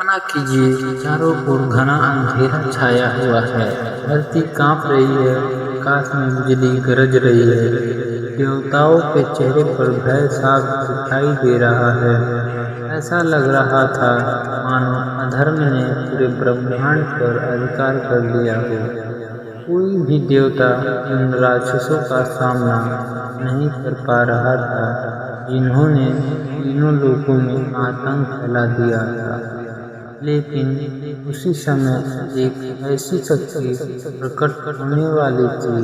कल्पना कीजिए, चारों ओर घना अंधेरा छाया हुआ है। धरती कांप रही है, आकाश में बिजली गरज रही है। देवताओं के चेहरे पर भय साफ दिखाई दे रहा है। ऐसा लग रहा था मानो अधर्म ने पूरे ब्रह्मांड पर अधिकार कर लिया हो। कोई भी देवता उन राक्षसों का सामना नहीं कर पा रहा था, जिन्होंने तीनों लोकों में आतंक फैला दिया था। लेकिन उसी समय एक ऐसी शक्ति प्रकट होने वाली थी,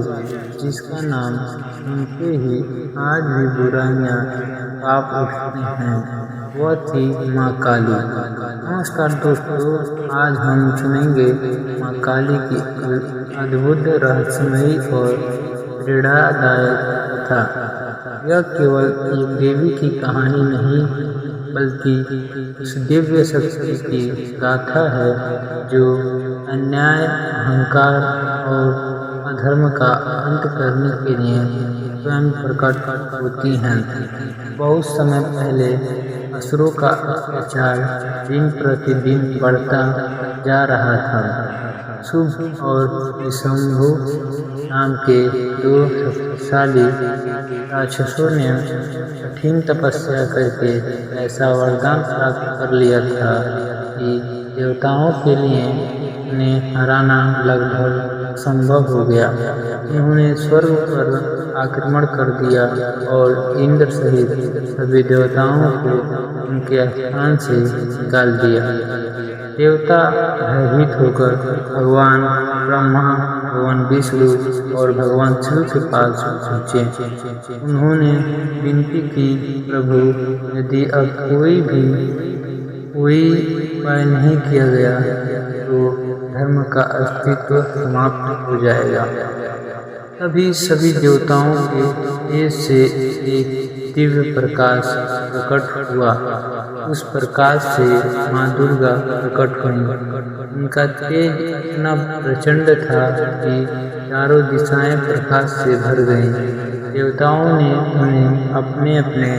जिसका नाम सुनते ही आज भी बुराइयां कांप उठती हैं। वह थी माँ काली। नमस्कार दोस्तों, आज हम सुनेंगे माँ काली की अद्भुत, रहस्यमयी और प्रेरणादायक कथा। यह केवल एक देवी की कहानी नहीं, बल्कि उस दिव्य शक्ति की गाथा है जो अन्याय, अहंकार और अधर्म का अंत करने के लिए स्वयं प्रकट होती हैं। बहुत समय पहले असुरों का अत्याचार दिन प्रतिदिन बढ़ता जा रहा था। शुभ और निशंभु नाम के दो शक्तिशाली राक्षसों ने कठिन तपस्या करके ऐसा वरदान प्राप्त कर लिया था कि देवताओं के लिए उन्हें हराना लगभग असंभव हो गया। उन्होंने स्वर्ग पर आक्रमण कर दिया और इंद्र सहित सभी देवताओं को उनके स्थान से निकाल दिया। देवता भयभीत होकर भगवान ब्रह्मा, भगवान विष्णु और भगवान शिव के पास पहुँचे। उन्होंने विनती की, प्रभु, यदि अब कोई उपाय नहीं किया गया तो धर्म का अस्तित्व समाप्त हो जाएगा। तभी सभी देवताओं के तेज से एक दिव्य प्रकाश प्रकट हुआ। उस प्रकाश से माँ दुर्गा प्रकट हुई। उनका तेज इतना प्रचंड था कि चारों दिशाएं प्रकाश से भर गईं। देवताओं ने उन्हें अपने अपने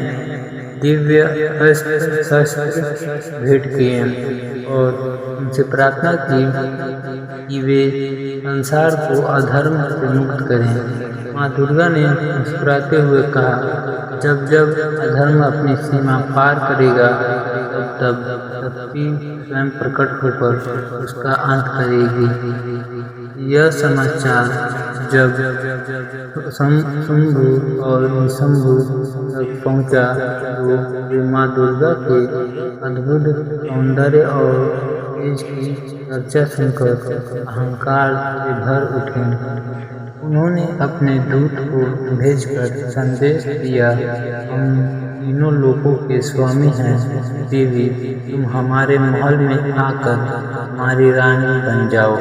दिव्य अस्त्र शस्त्र भेंट किए और उनसे प्रार्थना की कि वे संसार को अधर्म से मुक्त करें। माँ दुर्गा ने मुस्कुराते हुए कहा, जब जब अधर्म अपनी सीमा पार करेगा, तब तब शक्ति स्वयं प्रकट होकर उसका अंत करेगी। यह समाचार जब शुंभु और निशंभु तक पहुंचा तो वे माँ दुर्गा के अद्भुत सौंदर्य और तेज की चर्चा सुनकर अहंकार से भर उठे। उन्होंने अपने दूत को भेजकर संदेश दिया, हम तीनों लोकों के स्वामी हैं। देवी, तुम हमारे महल में आकर हमारी रानी बन जाओ।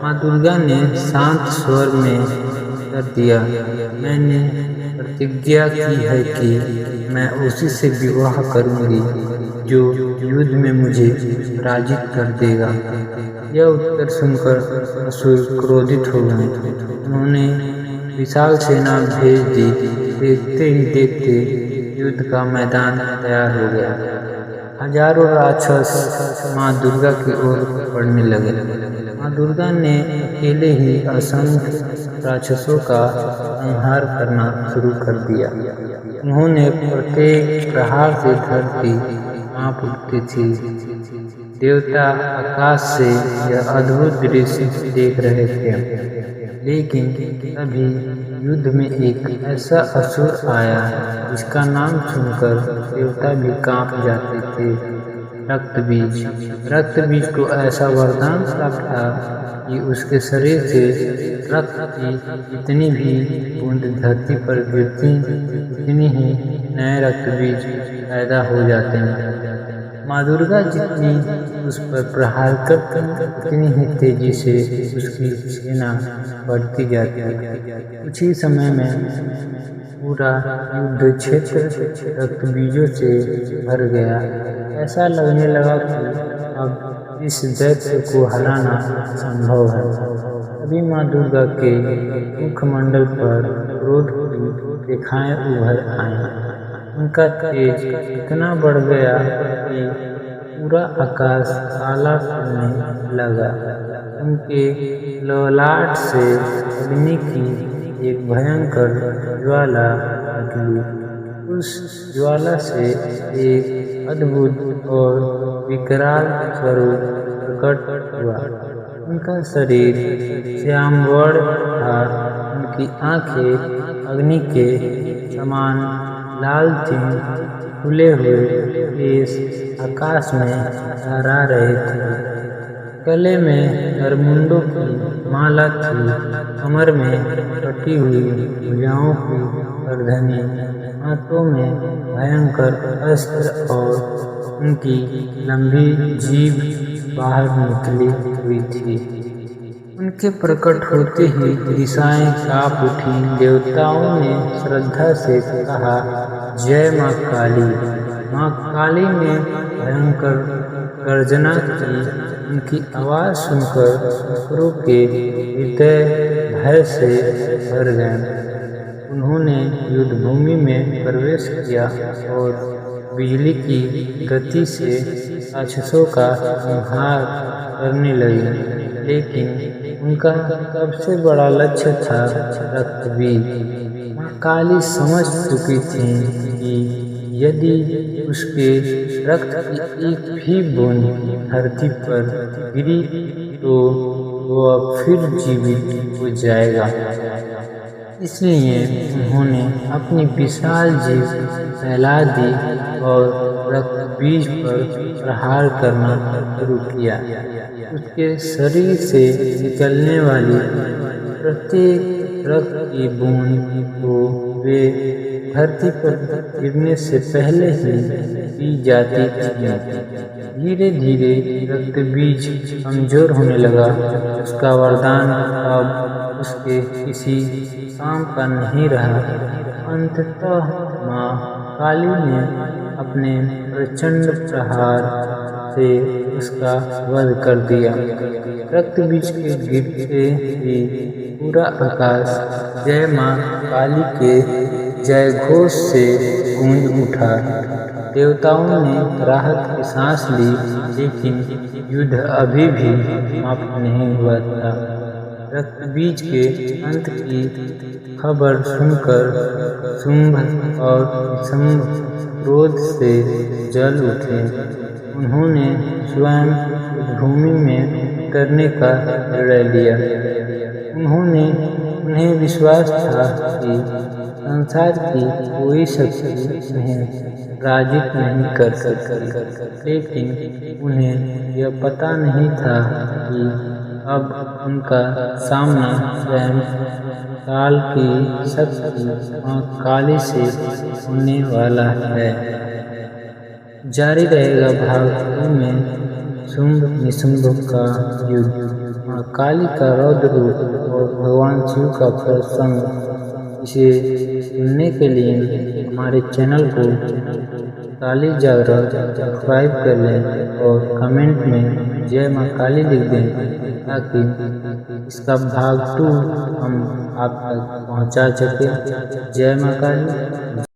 माँ दुर्गा ने शांत स्वर में उत्तर दिया, मैंने प्रतिज्ञा की है कि मैं उसी से विवाह करूंगी जो युद्ध में मुझे पराजित कर देगा। यह उत्तर सुनकर असुर क्रोधित हो गए। उन्होंने विशाल सेना भेज दी। देखते ही देखते युद्ध का मैदान तैयार हो गया। हजारों राक्षस माँ दुर्गा की ओर बढ़ने लगे। माँ दुर्गा ने अकेले ही असंख्य राक्षसों का संहार करना शुरू कर दिया। उन्होंने प्रत्येक प्रहार से धरती कांप उठती थी। देवता आकाश से यह अद्भुत दृश्य देख रहे थे। लेकिन तभी युद्ध में एक ऐसा असुर आया जिसका नाम सुनकर देवता भी कांप जाते थे, रक्तबीज। रक्तबीज को ऐसा वरदान प्राप्त था कि उसके शरीर से रक्त की जितनी भी बूंद धरती पर गिरती, उतनी ही नए रक्तबीज पैदा हो जाते हैं। माँ दुर्गा जितनी उस पर प्रहार करती, उतनी ही तेजी से उसकी सेना बढ़ती जाती। कुछ ही समय में पूरा युद्ध क्षेत्र रक्तबीजों से भर गया। ऐसा लगने लगा कि अब इस दैत्य को हराना संभव है। अभी माँ दुर्गा के मुखमंडल पर क्रोध की रेखाएं उभर आईं। उनका तेज इतना बढ़ गया कि पूरा आकाश काला पड़ने लगा। उनके ललाट से अग्नि की एक भयंकर ज्वाला निकली। उस ज्वाला से एक अद्भुत और विकराल स्वरूप प्रकट हुआ। उनका शरीर श्यामवर्ण था, उनकी आंखें अग्नि के समान लाल थीं, खुले हुए केश आकाश में लहरा रहे थे। गले में नरमुंडों की माला थी, कमर में कटी हुई भुजाओं की करधनी, हाथों में भयंकर अस्त्र और उनकी लंबी जीभ बाहर निकली हुई थी। उनके प्रकट होते ही दिशाएं कांप उठी। देवताओं ने श्रद्धा से कहा, जय माँ काली। माँ काली ने भयंकर गर्जना की। उनकी आवाज सुनकर असुरों के हृदय भय से भर गए। उन्होंने युद्धभूमि में प्रवेश किया और बिजली की गति से राक्षसों का संहार करने लगे। लेकिन उनका सबसे बड़ा लक्ष्य था रक्तबीज। माँ काली समझ चुकी थी कि यदि उसके रक्त की एक भी बूंद धरती पर गिरी तो वह फिर जीवित हो जाएगा। इसलिए उन्होंने अपनी विशाल जीभ फैला दी और रक्तबीज पर प्रहार करना शुरू किया। उसके शरीर से निकलने वाली प्रत्येक रक्त की बूंद को वे धरती पर गिरने से पहले ही पी जाती थी। धीरे धीरे रक्तबीज कमजोर होने लगा। उसका वरदान अब उसके किसी काम का नहीं रहा। अंततः माँ काली ने अपने प्रचंड प्रहार से उसका वध कर दिया। रक्तबीज के गिरते ही पूरा आकाश जय माँ काली के जय घोष से गूंज उठा। देवताओं ने राहत की सांस ली, लेकिन युद्ध अभी भी समाप्त नहीं हुआ था। रक्तबीज के अंत की खबर सुनकर शुंभ और निशुंभ क्रोध से जल उठे। उन्होंने स्वयं भूमि में उतरने का निर्णय लिया। उन्हें विश्वास था कि संसार की कोई शक्ति उन्हें पराजित नहीं कर सकती, लेकिन उन्हें यह पता नहीं था कि अब उनका सामना स्वयं काल की शक्ति माँ काली से होने वाला है। जारी रहेगा भाग 2 में शुंभ निशुंभ का युद्ध, माँ काली का रौद्र रूप और भगवान शिव का प्रसंग। इसे सुनने के लिए हमारे चैनल को काली जागरण सब्सक्राइब कर लें और कमेंट में जय माँ काली लिख दें, ताकि इसका भाग 2 हम आप तक पहुँचा सकें। जय माँ काली।